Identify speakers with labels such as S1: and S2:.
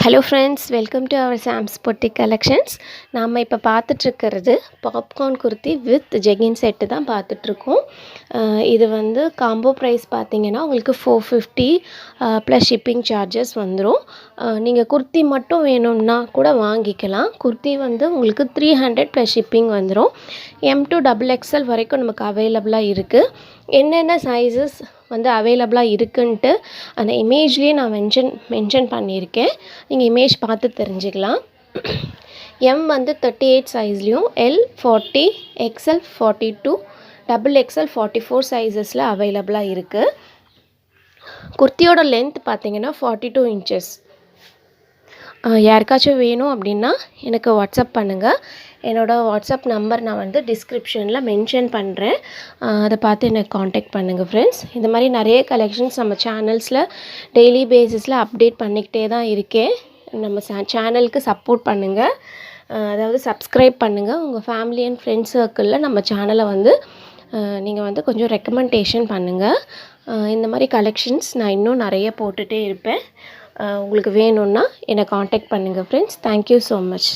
S1: Hello friends, welcome to our Sam's boutique collections. நாம் இப்போ பார்த்துட்ருக்கிறது popcorn kurti with jegging set தான் பார்த்துட்ருக்கோம். இது வந்து காம்போ ப்ரைஸ் பார்த்தீங்கன்னா உங்களுக்கு 450 ப்ளஸ் ஷிப்பிங் சார்ஜஸ் வந்துடும். நீங்கள் குர்த்தி மட்டும் வேணும்னா கூட வாங்கிக்கலாம். குர்த்தி வந்து உங்களுக்கு 300 ப்ளஸ் ஷிப்பிங் வந்துடும். M2XXL வரைக்கும் நமக்கு அவைலபிளாக இருக்குது. என்னென்ன சைஸஸ் வந்து அவைலபிளாக இருக்குன்ட்டு அந்த இமேஜ்லேயே நான் மென்ஷன் பண்ணியிருக்கேன். நீங்கள் இமேஜ் பார்த்து தெரிஞ்சுக்கலாம். M வந்து 38 சைஸ்லேயும், L 40, XL 42, XXL 44 சைஸஸில் அவைலபிளாக இருக்குது. குர்த்தியோட லென்த் பார்த்தீங்கன்னா 42 இன்ச்சஸ். யாருக்காச்சும் வேணும் அப்படின்னா எனக்கு வாட்ஸ்அப் பண்ணுங்கள். என்னோடய வாட்ஸ்அப் நம்பர் நான் வந்து டிஸ்கிரிப்ஷனில் மென்ஷன் பண்ணுறேன். அதை பார்த்து எனக்கு காண்டாக்ட் பண்ணுங்கள் ஃப்ரெண்ட்ஸ். இந்த மாதிரி நிறைய கலெக்ஷன்ஸ் நம்ம சேனல்ஸில் டெய்லி பேசிஸில் அப்டேட் பண்ணிக்கிட்டே தான் இருக்கேன். நம்ம சேனலுக்கு சப்போர்ட் பண்ணுங்கள், அதாவது சப்ஸ்கிரைப் பண்ணுங்கள். உங்கள் ஃபேமிலி அண்ட் ஃப்ரெண்ட்ஸ் சர்க்கிளில் நம்ம சேனலை வந்து நீங்கள் வந்து கொஞ்சம் ரெக்கமெண்டேஷன் பண்ணுங்கள். இந்த மாதிரி கலெக்ஷன்ஸ் நான் இன்னும் நிறைய போட்டுகிட்டே இருப்பேன். உங்களுக்கு வேணும்னா என்னை காண்டாக்ட் பண்ணுங்கள் ஃப்ரெண்ட்ஸ். Thank you so much.